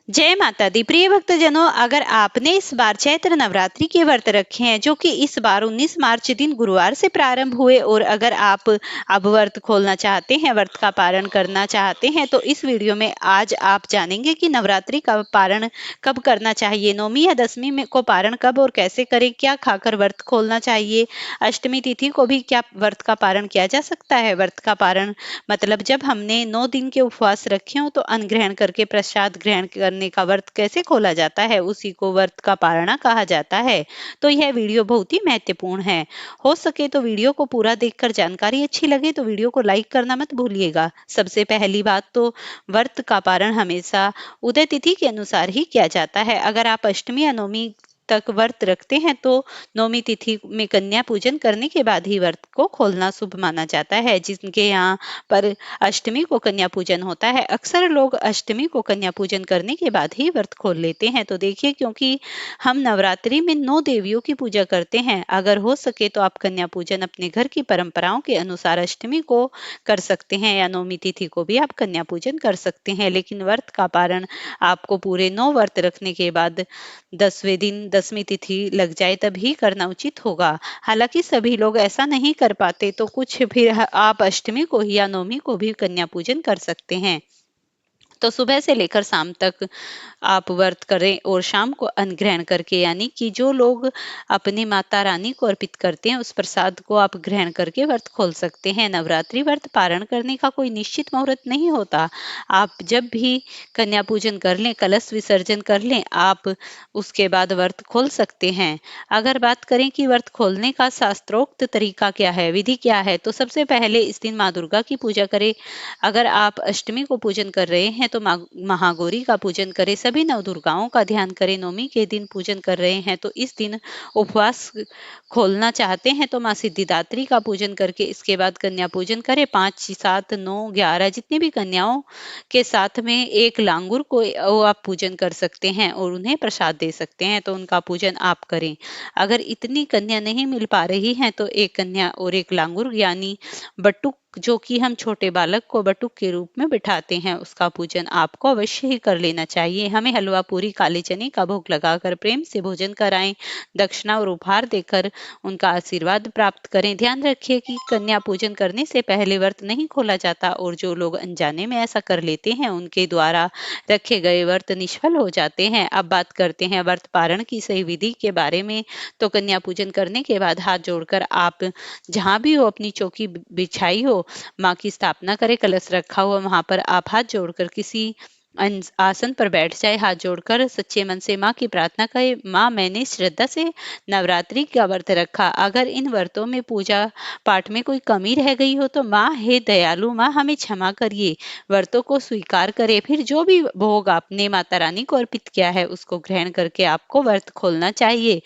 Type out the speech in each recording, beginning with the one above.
जय माता दी। प्रिय भक्तजनों, अगर आपने इस बार चैत्र नवरात्रि के व्रत रखे हैं जो कि इस बार 19 मार्च दिन गुरुवार से प्रारंभ हुए, और अगर आप अब व्रत खोलना चाहते हैं, व्रत का पारण करना चाहते हैं, तो इस वीडियो में आज आप जानेंगे कि नवरात्रि का पारण कब करना चाहिए, नौमी या दसवीं में को पारण कब और कैसे करें, क्या खाकर व्रत खोलना चाहिए, अष्टमी तिथि को भी क्या व्रत का पारण किया जा सकता है। व्रत का पारण मतलब जब हमने 9 दिन के उपवास रखे हो तो अन्न ग्रहण करके प्रसाद ग्रहण करने का व्रत कैसे खोला जाता है, उसी को व्रत का पारणा कहा जाता है। तो यह वीडियो बहुत ही महत्वपूर्ण है। हो सके तो वीडियो को पूरा देखकर जानकारी अच्छी लगे तो वीडियो को लाइक करना मत भूलिएगा। सबसे पहली बात तो व्रत का पारण हमेशा उदय तिथि के अनुसार ही किया जाता है। अगर आप अष्टमी या नौमी तक व्रत रखते हैं तो नौमी तिथि में कन्या पूजन करने के बाद ही व्रत को खोलना शुभ माना जाता है। जिनके यहाँ पर अष्टमी को कन्या पूजन होता है, अक्सर लोग अष्टमी को कन्या पूजन करने के बाद ही व्रत खोल लेते हैं। तो देखिए, क्योंकि हम नवरात्रि में 9 देवियों की पूजा करते हैं, अगर हो सके तो आप कन्या पूजन अपने घर की परंपराओं के अनुसार अष्टमी को कर सकते हैं या नौमी तिथि को भी आप कन्या पूजन कर सकते हैं। लेकिन व्रत का पारण आपको पूरे 9 व्रत रखने के बाद 10वें दिन 10वीं तिथि लग जाए तभी करना उचित होगा। हालांकि सभी लोग ऐसा नहीं कर पाते, तो कुछ फिर आप अष्टमी को ही या नवमी को भी कन्या पूजन कर सकते हैं। तो सुबह से लेकर शाम तक आप व्रत करें और शाम को अन्न ग्रहण करके, यानी कि जो लोग अपनी माता रानी को अर्पित करते हैं उस प्रसाद को आप ग्रहण करके व्रत खोल सकते हैं। नवरात्रि व्रत पारण करने का कोई निश्चित मुहूर्त नहीं होता। आप जब भी कन्या पूजन कर लें, कलश विसर्जन कर लें, आप उसके बाद व्रत खोल सकते हैं। अगर बात करें कि व्रत खोलने का शास्त्रोक्त तरीका क्या है, विधि क्या है, तो सबसे पहले इस दिन माँ दुर्गा की पूजा करें। अगर आप अष्टमी को पूजन कर रहे हैं तो महागौरी का पूजन करें। सभी नवदुर्गाओं का ध्यान करें। नवमी के दिन पूजन कर रहे हैं तो इस दिन उपवास खोलना चाहते हैं तो माँ सिद्धिदात्री का पूजन करके इसके बाद कन्या पूजन करें। 5, 7, 9, 11 जितनी भी कन्याओं के साथ में एक लांगुर को आप पूजन कर सकते हैं और उन्हें प्रसाद दे सकते हैं, तो उनका पूजन आप करें। अगर इतनी कन्या नहीं मिल पा रही हैं तो एक कन्या और एक लांगुर यानी बटुक, जो कि हम छोटे बालक को बटुक के रूप में बिठाते हैं, उसका पूजन आपको अवश्य ही कर लेना चाहिए। हमें हलवा पूरी काले चने का भोग लगाकर प्रेम से भोजन कराएं, दक्षिणा और उपहार देकर उनका आशीर्वाद प्राप्त करें। ध्यान रखिए कि कन्या पूजन करने से पहले व्रत नहीं खोला जाता और जो लोग अनजाने में ऐसा कर लेते हैं उनके द्वारा रखे गए व्रत निष्फल हो जाते हैं। अब बात करते हैं व्रत पारण की सही विधि के बारे में। तो कन्या पूजन करने के बाद हाथ जोड़कर आप जहां भी हो अपनी चौकी बिछाई हो, माँ की स्थापना करें, कलश रखा हुआ वहां पर आप हाथ जोड़कर किसी आसन पर बैठ जाए। हाथ जोड़कर सच्चे मन से माँ की प्रार्थना करें, माँ मैंने श्रद्धा से नवरात्रि का व्रत रखा, अगर इन व्रतों में पूजा पाठ में कोई कमी रह गई हो तो माँ हे दयालु माँ हमें क्षमा करिए। व्रतों को स्वीकार करें। फिर जो भी भोग आपने माता रानी को अर्पित किया है उसको ग्रहण करके आपको व्रत खोलना चाहिए।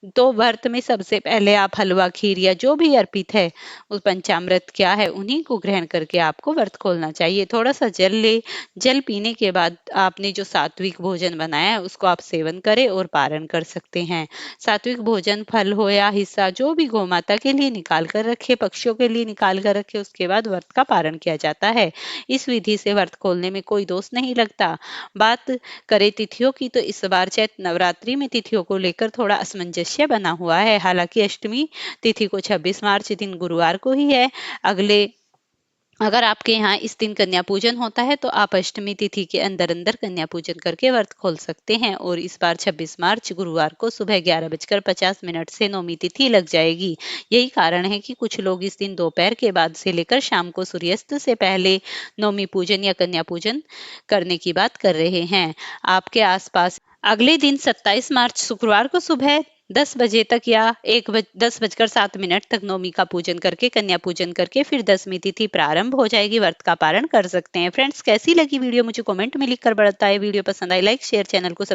तो व्रत में सबसे पहले आप हलवा, खीर या जो भी अर्पित है उस पंचामृत क्या है उन्हीं को ग्रहण करके आपको व्रत खोलना चाहिए। थोड़ा सा जल ले, जल पीने के बाद आपने जो सात्विक भोजन बनाया है उसको आप सेवन करें और पारण कर सकते हैं। सात्विक भोजन फल हो या हिस्सा जो भी गौ माता के लिए निकाल कर रखे, पक्षियों के लिए निकाल कर रखे, उसके बाद व्रत का पारण किया जाता है। इस विधि से व्रत खोलने में कोई दोष नहीं लगता। बात करें तिथियों की तो इस बार चैत्र नवरात्रि में तिथियों को लेकर थोड़ा असमंजस्य बना हुआ है। हालांकि अष्टमी तिथि को 26 मार्च दिन गुरुवार को ही है। अगर आपके यहाँ इस दिन कन्या पूजन होता है तो आप अष्टमी तिथि के अंदर अंदर कन्या पूजन करके व्रत खोल सकते हैं। और इस बार 26 मार्च गुरुवार को सुबह 11:50 से नौमी तिथि लग जाएगी। यही कारण है कि कुछ लोग इस दिन दोपहर के बाद से लेकर शाम को सूर्यास्त से पहले नौमी पूजन या कन्या पूजन करने की बात कर रहे हैं। आपके आसपास अगले दिन 27 मार्च शुक्रवार को सुबह 10 बजे तक या 10:07 तक नौमी का पूजन करके कन्या पूजन करके फिर 10वीं तिथि प्रारंभ हो जाएगी। व्रत का पारण कर सकते हैं। फ्रेंड्स, कैसी लगी वीडियो मुझे कमेंट में लिखकर बताएं। वीडियो पसंद आई लाइक शेयर, चैनल को